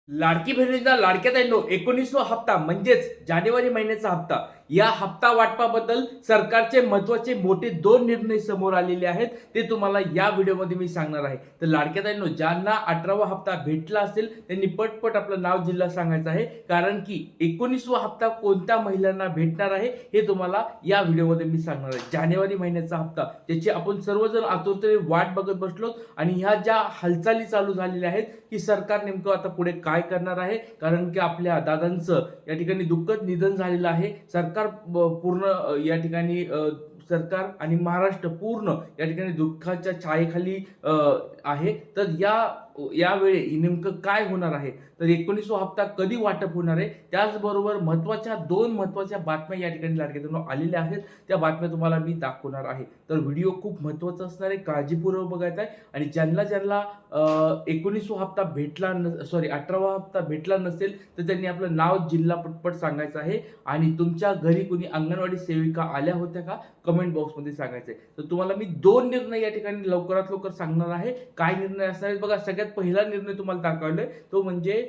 लाडकी बहिणींचा लाडक्या ताईंनो 19वा हप्ता म्हणजेच जानेवारी महिन्याचा हप्ता या हप्ता वाटपाबद्दल सरकारचे महत्त्वाचे मोठे दोन निर्णय समोर आलेले आहेत ते तुम्हाला या व्हिडिओमध्ये मी सांगणार आहे। तर लाडक्या ताईंनो ज्यांना 18वा हप्ता भेटला असेल त्यांनी पटपट आपलं नाव जिल्हा सांगायचं आहे, कारण की 19वा हप्ता कोणत्या महिलांना भेटणार आहे हे तुम्हाला या व्हिडिओमध्ये मी सांगणार आहे। जानेवारी महिन्याचा हप्ता ज्याची आपण सर्वजण आतुरतेने वाट बघत बसलो आणि ह्या ज्या हालचाली चालू झालेल्या आहेत की सरकार नेमकं आता पुढे काय करणार आहे, कारण की आपल्या दादांचं या ठिकाणी दुःखद निधन झालेलं आहे। सरकार पूर्ण या ठिकाणी सरकार आणि महाराष्ट्र पूर्ण या ठिकाणी दुःखाच्या छायेखाली आहे। तर यावेळी नेमकं काय होणार आहे, तर 19वा हप्ता कधी वाटप होणार आहे, त्याचबरोबर दोन महत्त्वाच्या बातम्या या ठिकाणी लाडक्या आलेल्या आहेत। त्या बातम्या तुम्हाला मी दाखवणार आहे। तर व्हिडिओ खूप महत्त्वाचा असणार आहे, काळजीपूर्वक बघायचा आहे। आणि ज्यांना 19वा हप्ता भेटला 18वा हप्ता भेटला नसेल तर त्यांनी आपलं नाव जिल्हा पटपट सांगायचं आहे आणि तुमच्या घरी कोणी अंगणवाडी सेविका आल्या होत्या का कमेंट बॉक्समध्ये सांगायचं आहे। तर तुम्हाला मी दोन निर्णय या ठिकाणी लवकरात लवकर सांगणार आहे। काय निर्णय असणार आहेत बघा। सगळ्यात पहिला निर्णय तुम्हाला दाखवलाय तो म्हणजे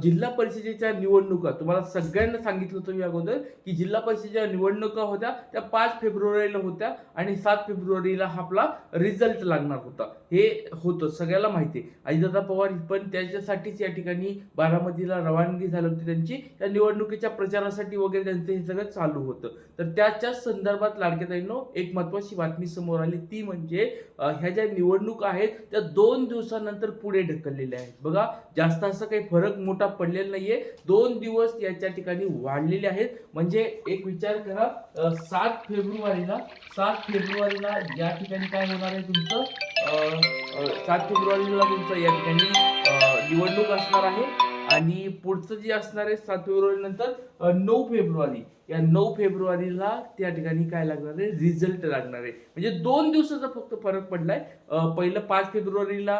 जिल्हा परिषदेच्या निवडणुका। तुम्हाला सगळ्यांना सांगितलं होतं मी अगोदर की जिल्हा परिषदेच्या निवडणुका होत्या त्या 5 फेब्रुवारीला होत्या आणि 7 फेब्रुवारीला आपला रिझल्ट लागणार होता। हे होतं सगळ्याला माहिती आहे। अजितदादा पवार पण त्याच्यासाठीच या ठिकाणी बारामतीला रवानगी झाली होती त्यांची, त्या निवडणुकीच्या प्रचारासाठी वगैरे त्यांचं हे सगळं चालू होतं। तर त्याच्या संदर्भात लाडक्या ताईंनो एक महत्त्वाची बातमी समोर आली, ती म्हणजे ह्या ज्या निवडणुका आहेत त्या 2 दिवसानंतर पुढे ढकललेल्या आहेत। बघा जास्त असं काही फरक मोठा पडलेला नाहीये, 2 दिवस याच्या ठिकाणी वाढलेले आहेत। म्हणजे एक विचार करा 7 फेब्रुवारीला या ठिकाणी काय होणार आहे तुमचं 7 फेब्रुवारीला तुमचं या ठिकाणी निवडणूक असणार आहे आणि पुढचं जे असणार आहे 7 फेब्रुवारी नंतर 9 फेब्रुवारी या 9 फेब्रुवारीला त्या ठिकाणी काय लागणार आहे रिझल्ट लागणार आहे। म्हणजे 2 दिवसाचा फक्त फरक पडलाय। पहिलं 5 फेब्रुवारीला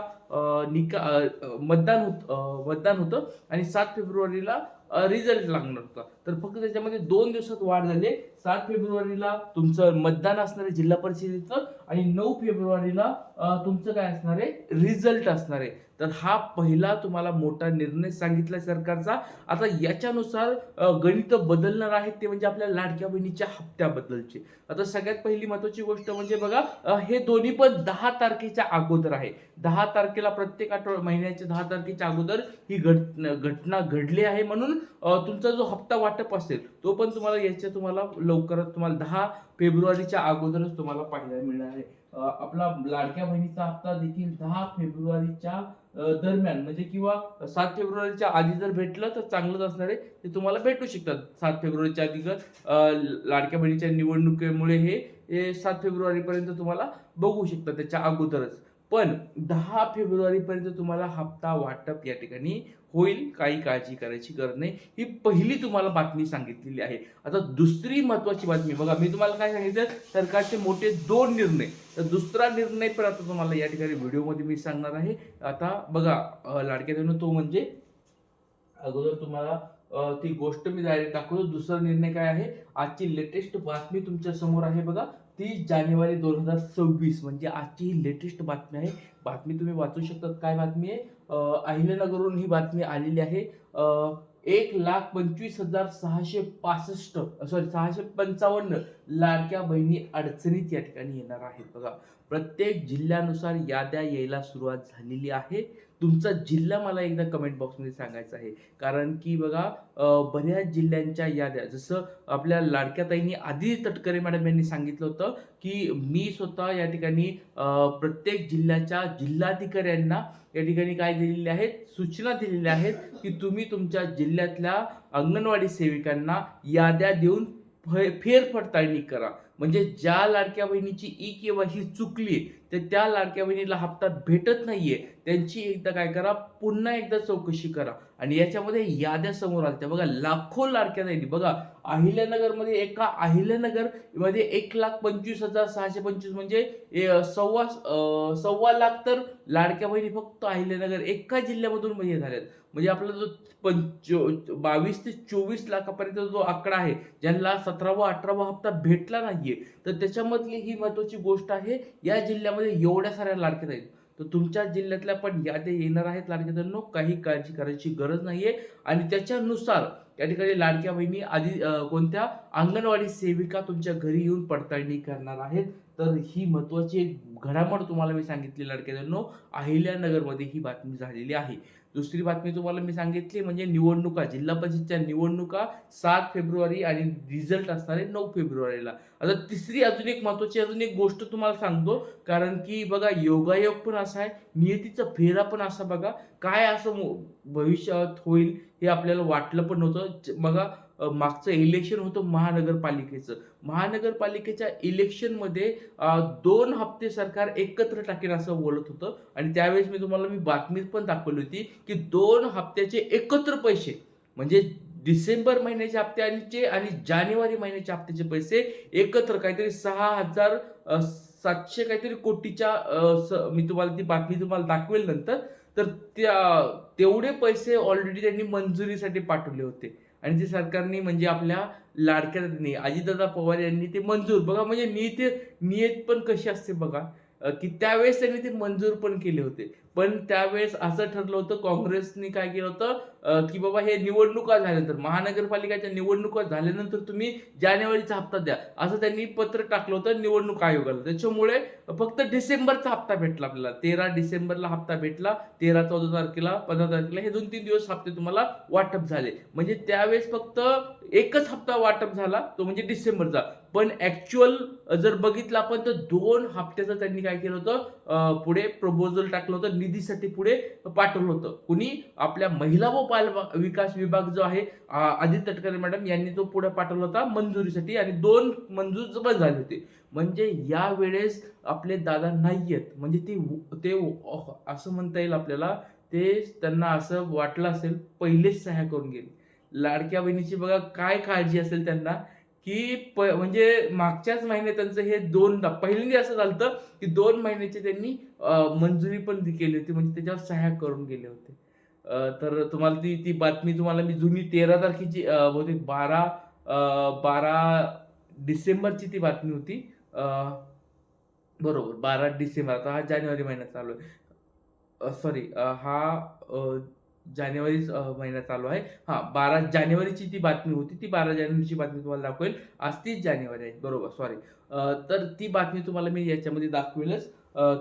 मतदान होतं आणि 7 फेब्रुवारीला रिझल्ट लागणार होता। तर फक्त त्याच्यामध्ये 2 दिवसात वाढ झाली। 7 फेब्रुवारीला तुमचं मतदान असणार आहे जिल्हा परिषदेचं आणि 9 फेब्रुवारीला तुमचं काय असणार आहे रिझल्ट असणार आहे। तर हा पहिला तुम्हाला मोठा निर्णय सांगितला सरकारचा। आता याच्यानुसार गणित बदलणार आहेत ते म्हणजे आपल्या लाडक्या बहिणीच्या हप्त्याबद्दलचे। आता सगळ्यात पहिली महत्त्वाची गोष्ट म्हणजे बघा हे दोन्ही पण 10 तारखेच्या अगोदर आहे। 10 तारखेला प्रत्येक महिन्याच्या 10 तारखेच्या अगोदर ही घटना घडली आहे, म्हणून तुमचा जो हप्ता वाटप असेल तो पण तुम्हाला लवकरात 10 फेब्रुवारीच्या अगोदरच तुम्हाला पाहायला मिळणार आहे। आपला लाडक्या बहिणीचा हप्ता देखील 10 फेब्रुवारीच्या दरम्यान म्हणजे किंवा 7 फेब्रुवारीच्या आधी जर भेटलं तर चांगलंच असणार आहे, ते तुम्हाला भेटू शकतात 7 फेब्रुवारीच्या आधी। लाडक्या बहिणीच्या निवडणुकीमुळे हे 7 फेब्रुवारीपर्यंत तुम्हाला बघू शकता, त्याच्या अगोदरच। पण 10 फेब्रुवारीपर्यंत तुम्हाला हप्ता वाटप या ठिकाणी होईल, काही काळजी करायची गरज नाही। ही पहिली तुम्हाला बातमी सांगितलेली आहे। आता दुसरी महत्त्वाची बातमी बघा, मी तुम्हाला काय सांगितलं सरकारचे मोठे दोन निर्णय, तर दुसरा निर्णय पण आता तुम्हाला या ठिकाणी व्हिडिओमध्ये मी सांगणार आहे। आता बघा लाडक्या बहिणींनो, तो म्हणजे अगोदर तुम्हाला ती गोष्ट मी डायरेक्ट दाखवतो। दुसरा निर्णय काय आहे, आजची लेटेस्ट बातमी तुमच्या समोर आहे बघा। 30 जानेवारी 2026 म्हणजे आजची ही लेटेस्ट बातमी आहे। बातमी तुम्ही वाचू शकता, काय बातमी आहे अहिल्यानगरवरून ही बातमी आलेली आहे। 1,25,655 लाडक्या बहिणी अडचणीत या ठिकाणी येणार आहेत बघा। प्रत्येक जिल्ह्यानुसार याद्या यायला सुरुवात झालेली आहे। तुमचा जिल्हा मला एकदा कमेंट बॉक्समध्ये सांगायचा आहे, कारण की बघा बऱ्याच जिल्ह्यांच्या याद्या, जसं आपल्या लाडक्या ताईंनी आधी तटकरे मॅडम यांनी सांगितलं होतं की मी स्वतः या ठिकाणी प्रत्येक जिल्ह्याच्या जिल्हाधिकाऱ्यांना या ठिकाणी काय दिलेले आहेत सूचना दिलेल्या आहेत की तुम्ही तुमच्या जिल्ह्यातल्या अंगणवाडी सेविकांना याद्या देऊन फेरपडताळणी करा। म्हणजे ज्या लाडक्या बहिणीची ई-केवायसी चुकली तर त्या लाडक्या बहिणीला हप्ता भेटत नाहीये त्यांची एकदा काय करा, पुन्हा एकदा चौकशी करा। आणि याच्यामध्ये याद्या समोर आल्या बघा, लाखो लाडक्या बहिणी बघा अहिल्यानगरमध्ये, एका अहिल्यानगरमध्ये 1,25,625 म्हणजे सव्वा लाख तर लाडक्या बहिणी फक्त अहिल्यानगर एका जिल्ह्यामधून म्हणजे झाल्यात। म्हणजे आपला जो 22 ते 24 लाखापर्यंत जो आकडा आहे, ज्यांना 17वा 18वा हप्ता भेटला नाहीये, तर त्याच्यामधली ही महत्त्वाची गोष्ट आहे। या जिल्ह्यामध्ये एवढ्या साऱ्या लाडक्या आहेत। तर तुमच्या जिल्ह्यातल्या पण याद्या येणार आहेत लाडक्या बहिणींनो, काही काळजी करायची गरज नाहीये. आणि त्याच्यानुसार त्या ठिकाणी लाडक्या बहिणी आधी कोणत्या अंगणवाडी सेविका तुमच्या घरी येऊन पडताळणी करणार आहेत. तर ही महत्त्वाची एक घडामोड तुम्हाला मी सांगितली लाडक्या बहिणींनो, अहिल्यानगरमध्ये ही बातमी झालेली आहे. दुसरी बातमी तुम्हाला मी सांगितली म्हणजे निवडणुका, जिल्हा परिषदच्या निवडणुका 7 फेब्रुवारी आणि रिझल्ट असणार आहे 9 फेब्रुवारीला. आता तिसरी अजून एक महत्त्वाची अजून एक गोष्ट तुम्हाला सांगतो, कारण की बघा योगायोग पण असा आहे, नियतीचा फेरा पण असा बघा, काय असं भविष्यात होईल हे आपल्याला वाटलं पण नव्हतं. बघा मागचं इलेक्शन होतं महानगरपालिकेचं. महानगरपालिकेच्या इलेक्शनमध्ये 2 हप्ते सरकार एकत्र टाकेल असं बोलत होतं आणि त्यावेळेस मी बातमीत पण दाखवली होती, की 2 हप्त्याचे एकत्र पैसे म्हणजे डिसेंबर महिन्याच्या हप्त्यांचे आणि जानेवारी महिन्याच्या हप्त्याचे पैसे एकत्र काहीतरी 6,700 काहीतरी कोटीच्या मी तुम्हाला ती बातमी दाखवेल नंतर. तर तेवढे पैसे ऑलरेडी त्यांनी मंजुरीसाठी पाठवले होते आणि ते सरकारने म्हणजे आपल्या लाडक्या अजितदादा पवार यांनी ते मंजूर बघा म्हणजे नियत पण कशी असते बघा, की त्यावेळेस त्यांनी ते मंजूर पण केले होते. पण त्यावेळेस असं ठरलं होतं काँग्रेसने काय केलं होतं, की बाबा हे निवडणुका झाल्यानंतर महानगरपालिकेच्या निवडणुका झाल्यानंतर तुम्ही जानेवारीचा हप्ता द्या असं त्यांनी पत्र टाकलं होतं निवडणूक आयोगाला. त्याच्यामुळे फक्त डिसेंबरचा हप्ता भेटला आपल्याला. 13 डिसेंबरला हप्ता भेटला. 13, 14 तारखेला, 15 तारखेला हे 2-3 दिवस हप्ते तुम्हाला वाटप झाले. म्हणजे त्यावेळेस फक्त एकच हप्ता वाटप झाला तो म्हणजे डिसेंबरचा. पण ऍक्च्युअल जर बघितलं आपण तर 2 हप्त्याचं त्यांनी काय केलं होतं, पुढे प्रपोजल टाकलं होतं, निधीसाठी पुढे पाठवलं होतं. कुणी आपल्या महिला व बाल विकास विभाग जो आहे आदित्य तटकरे मॅडम यांनी तो पुढे पाठवला होता मंजुरीसाठी आणि 2 मंजूर पण झाले होते. म्हणजे या वेळेस आपले दादा नाहीयेत म्हणजे ते असं म्हणता येईल आपल्याला, ते त्यांना असं वाटलं असेल पहिलेच सह्या करून गेले. लाडक्या बहिणीची बघा काय काळजी असेल त्यांना, की म्हणजे मागच्याच महिन्यात त्यांचं हे पहिल्यांदा असं झालं की 2 महिन्याची त्यांनी मंजुरी पण केली होती म्हणजे त्याच्यावर सह्या करून गेले होते. तर तुम्हाला ती बातमी मी जुनी 13 तारखेची बहुतेक 12 डिसेंबरची ती बातमी होती. बरोबर 12 डिसेंबर. आता हा जानेवारी महिना चालू आहे. सॉरी हा जानेवारीच महिना चालू आहे. 12 जानेवारीची ती बातमी होती. ती 12 जानेवारीची बातमी तुम्हाला दाखवेल. आज 30 जानेवारी आहे. बरोबर सॉरी. तर ती बातमी तुम्हाला मी याच्यामध्ये दाखवेलच,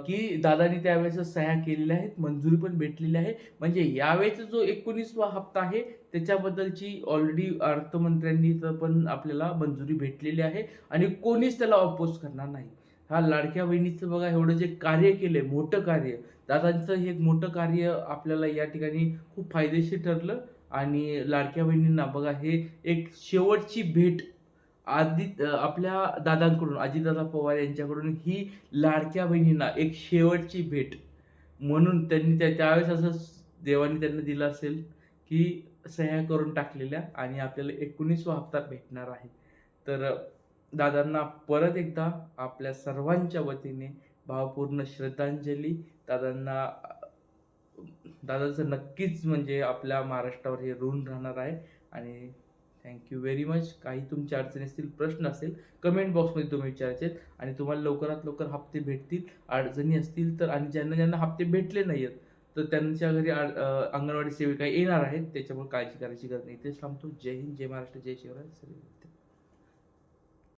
की दादांनी त्यावेळेस सह्या केलेल्या आहेत, मंजुरी पण भेटलेली आहे. म्हणजे यावेळेचा जो 19वा हप्ता आहे त्याच्याबद्दलची ऑलरेडी अर्थमंत्र्यांनी पण आपल्याला मंजुरी भेटलेली आहे आणि कोणीच त्याला अपोज करणार नाही. हा लाडक्या बहिणीचं बघा एवढं जे कार्य केलंय, मोठं कार्य, दादांचं हे मोठं कार्य आपल्याला या ठिकाणी खूप फायदेशीर ठरलं. आणि लाडक्या बहिणींना बघा हे एक शेवटची भेट आपल्या दादांकडून, अजितदादा पवार यांच्याकडून ही लाडक्या बहिणींना एक शेवटची भेट म्हणून त्यांनी त्यावेळेस असं देवाने त्यांना दिलं असेल, की सह्या करून टाकलेल्या आणि आपल्याला 19वा हप्ता भेटणार आहे. तर दादांना परत एकदा आपल्या सर्वांच्या वतीने भावपूर्ण श्रद्धांजली. दादांचं नक्कीच म्हणजे आपल्या महाराष्ट्रावर हे ऋण राहणार आहे. आणि थँक्यू व्हेरी मच. काही तुमच्या अडचणी असतील, प्रश्न असेल, कमेंट बॉक्समध्ये तुम्ही विचारायचे आणि तुम्हाला लवकरात लवकर हप्ते भेटतील. अडचणी असतील तर आणि ज्यांना हप्ते भेटले नाही आहेत तर त्यांच्या घरी अंगणवाडी सेविका येणार आहेत. त्याच्यामुळे काळजी करायची गरज नाही. तेच थांबतो. जय हिंद, जय महाराष्ट्र, जय शिवराय.